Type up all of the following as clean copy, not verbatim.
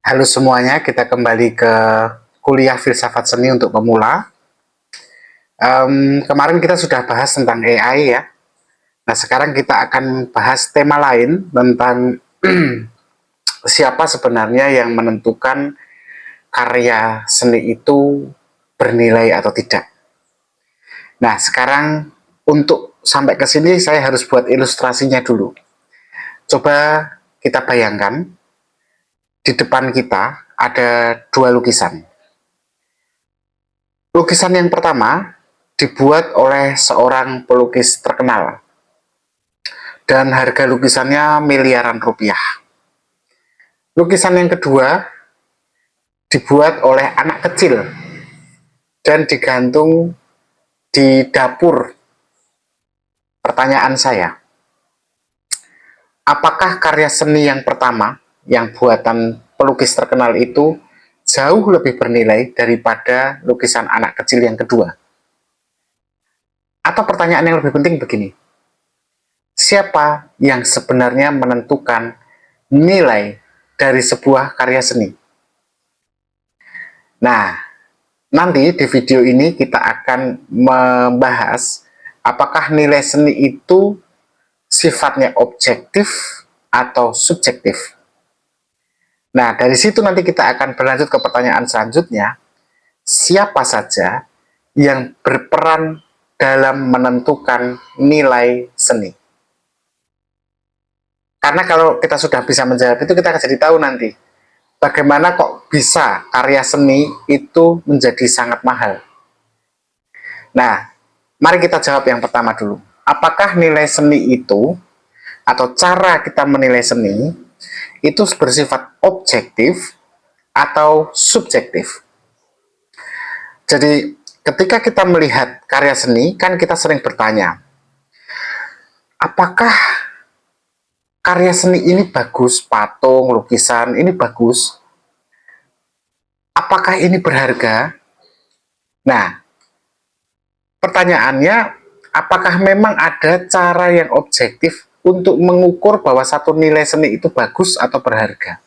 Halo semuanya, kita kembali ke kuliah filsafat seni untuk pemula. Kemarin kita sudah bahas tentang AI ya. Nah sekarang kita akan bahas tema lain tentang siapa sebenarnya yang menentukan karya seni itu bernilai atau tidak. Nah sekarang untuk sampai ke sini saya harus buat ilustrasinya dulu. Coba kita bayangkan di depan kita ada dua lukisan. Lukisan yang pertama dibuat oleh seorang pelukis terkenal dan harga lukisannya miliaran rupiah. Lukisan yang kedua dibuat oleh anak kecil dan digantung di dapur. Pertanyaan saya, apakah karya seni yang pertama, yang buatan pelukis terkenal itu jauh lebih bernilai daripada lukisan anak kecil yang kedua? Atau pertanyaan yang lebih penting begini, siapa yang sebenarnya menentukan nilai dari sebuah karya seni? Nah, nanti di video ini kita akan membahas apakah nilai seni itu sifatnya objektif atau subjektif. Nah, dari situ nanti kita akan berlanjut ke pertanyaan selanjutnya, siapa saja yang berperan dalam menentukan nilai seni. Karena kalau kita sudah bisa menjawab itu, kita akan jadi tahu nanti bagaimana kok bisa karya seni itu menjadi sangat mahal. Nah, mari kita jawab yang pertama dulu. Apakah nilai seni itu atau cara kita menilai seni itu bersifat objektif atau subjektif? Jadi, ketika kita melihat karya seni, kan kita sering bertanya, apakah karya seni ini bagus, patung, lukisan, ini bagus? Apakah ini berharga? Nah, pertanyaannya, apakah memang ada cara yang objektif untuk mengukur bahwa satu nilai seni itu bagus atau berharga?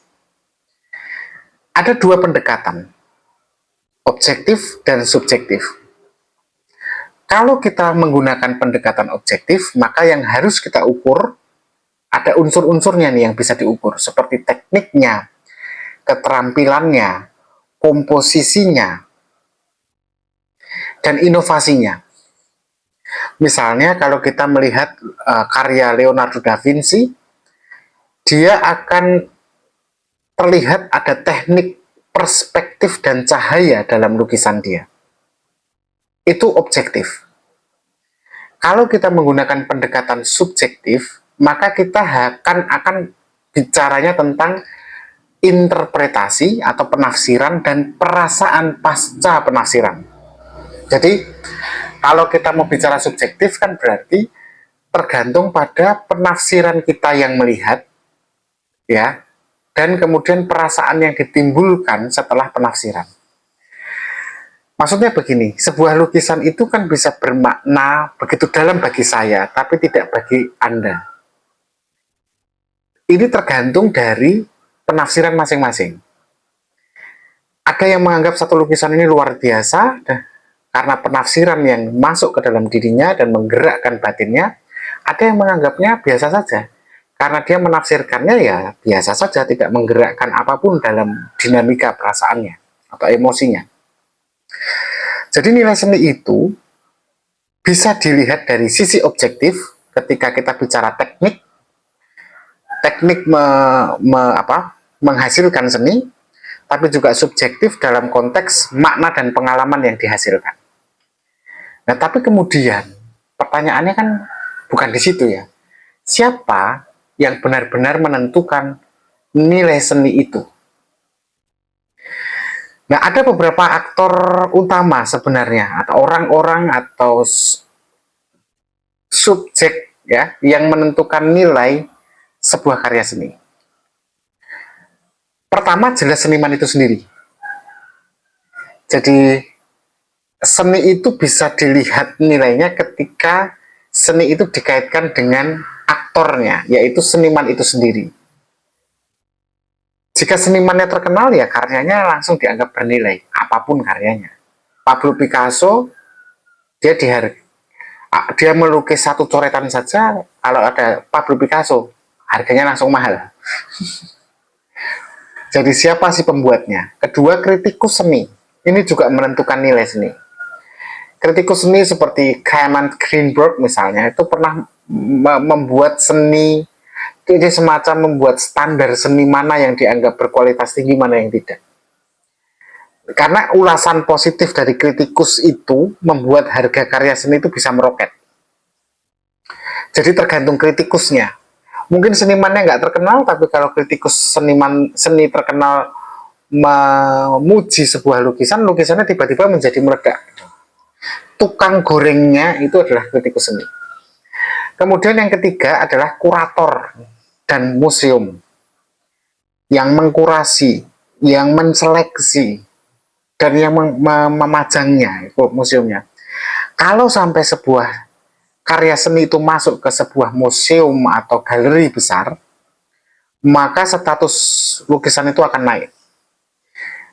Ada dua pendekatan, objektif dan subjektif. Kalau kita menggunakan pendekatan objektif, maka yang harus kita ukur, ada unsur-unsurnya nih yang bisa diukur, seperti tekniknya, keterampilannya, komposisinya, dan inovasinya. Misalnya kalau kita melihat karya Leonardo da Vinci, dia akan terlihat ada teknik perspektif dan cahaya dalam lukisan dia. Itu objektif. Kalau kita menggunakan pendekatan subjektif, maka kita akan bicaranya tentang interpretasi atau penafsiran dan perasaan pasca penafsiran. Jadi, kalau kita mau bicara subjektif kan berarti tergantung pada penafsiran kita yang melihat, ya, dan kemudian perasaan yang ditimbulkan setelah penafsiran. Maksudnya begini, sebuah lukisan itu kan bisa bermakna begitu dalam bagi saya, tapi tidak bagi Anda. Ini tergantung dari penafsiran masing-masing. Ada yang menganggap satu lukisan ini luar biasa, karena penafsiran yang masuk ke dalam dirinya dan menggerakkan batinnya. Ada yang menganggapnya biasa saja, karena dia menafsirkannya ya biasa saja, tidak menggerakkan apapun dalam dinamika perasaannya atau emosinya. Jadi nilai seni itu bisa dilihat dari sisi objektif ketika kita bicara teknik menghasilkan seni, tapi juga subjektif dalam konteks makna dan pengalaman yang dihasilkan. Nah, tapi kemudian pertanyaannya kan bukan di situ ya. Siapa yang benar-benar menentukan nilai seni itu? Nah, ada beberapa aktor utama sebenarnya, atau orang-orang atau subjek ya yang menentukan nilai sebuah karya seni. Pertama, jelas seniman itu sendiri. Jadi seni itu bisa dilihat nilainya ketika seni itu dikaitkan dengan aktornya, yaitu seniman itu sendiri. Jika senimannya terkenal, ya karyanya langsung dianggap bernilai, apapun karyanya. Pablo Picasso, dia melukis satu coretan saja, kalau ada Pablo Picasso, harganya langsung mahal. Jadi siapa sih pembuatnya? Kedua, kritikus seni. Ini juga menentukan nilai seni. Kritikus seni seperti Clement Greenberg misalnya, itu pernah membuat seni, ini semacam membuat standar seni mana yang dianggap berkualitas tinggi, mana yang tidak. Karena ulasan positif dari kritikus itu membuat harga karya seni itu bisa meroket. Jadi tergantung kritikusnya. Mungkin senimannya nggak terkenal, tapi kalau kritikus seni terkenal memuji sebuah lukisan, lukisannya tiba-tiba menjadi meledak. Tukang gorengnya itu adalah kritikus seni. Kemudian yang ketiga adalah kurator dan museum yang mengkurasi, yang menseleksi, dan yang memajangnya, itu museumnya. Kalau sampai sebuah karya seni itu masuk ke sebuah museum atau galeri besar, maka status lukisan itu akan naik.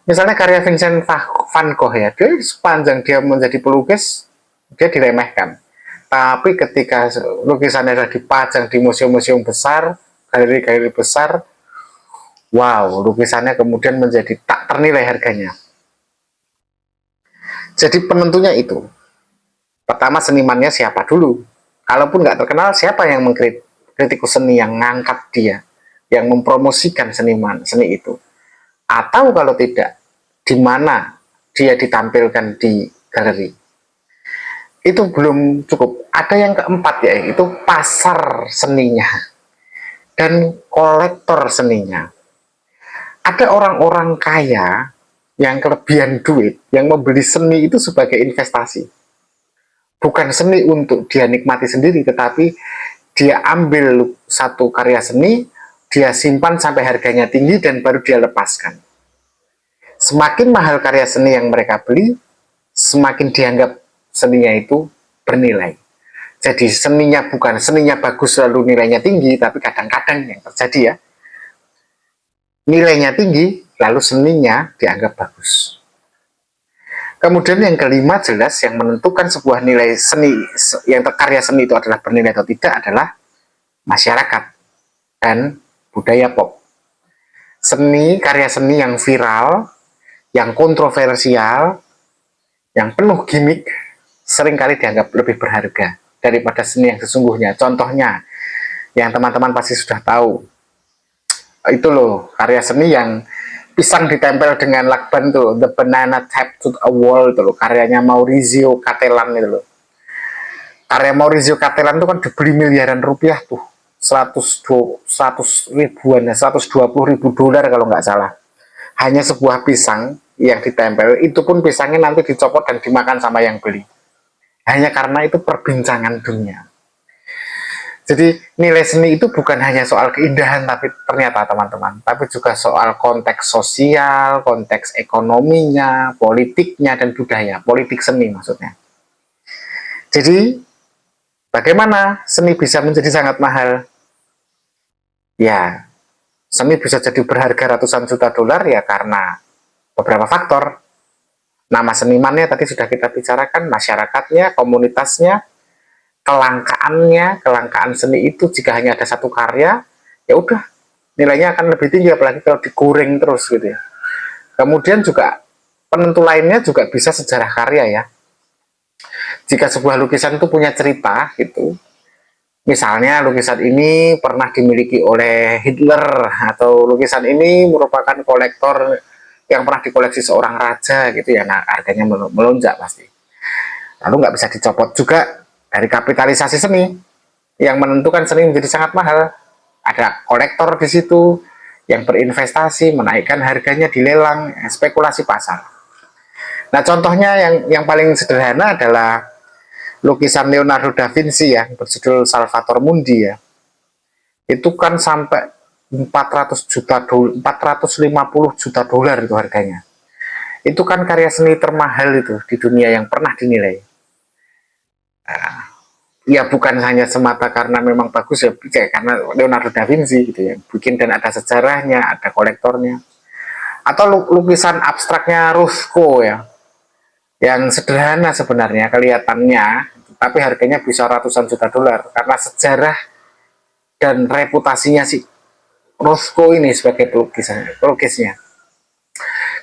Misalnya karya Vincent van Gogh ya, dia sepanjang dia menjadi pelukis, dia diremehkan. Tapi ketika lukisannya sudah dipajang di museum-museum besar, galeri-galeri besar, wow, lukisannya kemudian menjadi tak ternilai harganya. Jadi penentunya itu. Pertama, senimannya siapa dulu. Kalaupun nggak terkenal, siapa yang mengkritikus seni, yang ngangkat dia, yang mempromosikan seni itu. Atau kalau tidak, di mana dia ditampilkan di galeri. Itu belum cukup. Ada yang keempat, yaitu pasar seninya dan kolektor seninya. Ada orang-orang kaya yang kelebihan duit, yang membeli seni itu sebagai investasi. Bukan seni untuk dia nikmati sendiri, tetapi dia ambil satu karya seni, dia simpan sampai harganya tinggi dan baru dia lepaskan. Semakin mahal karya seni yang mereka beli, semakin dianggap seninya itu bernilai. Jadi seninya bukan seninya bagus lalu nilainya tinggi, tapi kadang-kadang yang terjadi ya, nilainya tinggi lalu seninya dianggap bagus. Kemudian yang kelima, jelas yang menentukan sebuah nilai seni, yang karya seni itu adalah bernilai atau tidak, adalah masyarakat dan budaya pop. Seni, karya seni yang viral, yang kontroversial, yang penuh gimmick, seringkali dianggap lebih berharga daripada seni yang sesungguhnya. Contohnya, yang teman-teman pasti sudah tahu, itu loh, karya seni yang pisang ditempel dengan lakban tuh, The Banana Taped to a Wall itu loh, karyanya Maurizio Cattelan itu loh. Karya Maurizio Cattelan itu kan dibeli miliaran rupiah tuh, 100 ribuan, 120 ribu dolar kalau nggak salah. Hanya sebuah pisang yang ditempel, itu pun pisangnya nanti dicopot dan dimakan sama yang beli. Hanya karena itu perbincangan dunia. Jadi nilai seni itu bukan hanya soal keindahan, tapi ternyata teman-teman, tapi juga soal konteks sosial, konteks ekonominya, politiknya, dan budaya, politik seni maksudnya. Jadi bagaimana seni bisa menjadi sangat mahal? Ya, seni bisa jadi berharga ratusan juta dolar ya karena beberapa faktor. Nama senimannya tadi sudah kita bicarakan, masyarakatnya, komunitasnya, kelangkaan seni itu. Jika hanya ada satu karya, ya udah nilainya akan lebih tinggi, apalagi kalau digoreng terus gitu ya. Kemudian juga penentu lainnya juga bisa sejarah karya ya. Jika sebuah lukisan itu punya cerita gitu, misalnya lukisan ini pernah dimiliki oleh Hitler, atau lukisan ini merupakan kolektor yang pernah dikoleksi seorang raja gitu ya, nah harganya melonjak pasti. Lalu nggak bisa dicopot juga dari kapitalisasi seni yang menentukan seni menjadi sangat mahal. Ada kolektor di situ yang berinvestasi, menaikkan harganya di lelang, spekulasi pasar. Nah contohnya yang paling sederhana adalah lukisan Leonardo da Vinci ya, berjudul Salvator Mundi ya. Itu kan sampai 450 juta dolar itu harganya. Itu kan karya seni termahal itu di dunia yang pernah dinilai. Nah, ya bukan hanya semata karena memang bagus ya, kayak karena Leonardo da Vinci gitu ya, bikin dan ada sejarahnya, ada kolektornya. Atau lukisan abstraknya Rothko ya, yang sederhana sebenarnya kelihatannya, tapi harganya bisa ratusan juta dolar karena sejarah dan reputasinya si Rothko ini sebagai pelukisnya.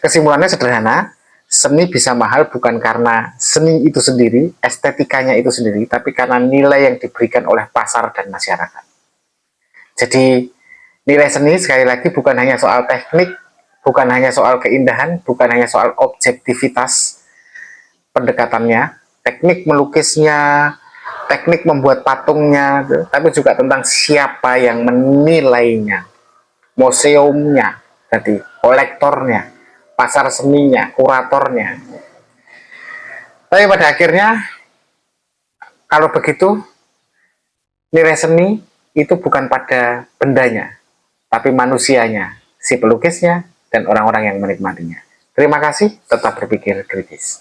Kesimpulannya sederhana, seni bisa mahal bukan karena seni itu sendiri, estetikanya itu sendiri, tapi karena nilai yang diberikan oleh pasar dan masyarakat. Jadi nilai seni sekali lagi bukan hanya soal teknik, bukan hanya soal keindahan, bukan hanya soal objektivitas pendekatannya, teknik melukisnya, teknik membuat patungnya, tapi juga tentang siapa yang menilainya, museumnya, jadi kolektornya, pasar seninya, kuratornya. Tapi pada akhirnya, kalau begitu, nilai seni itu bukan pada bendanya, tapi manusianya, si pelukisnya, dan orang-orang yang menikmatinya. Terima kasih, tetap berpikir kritis.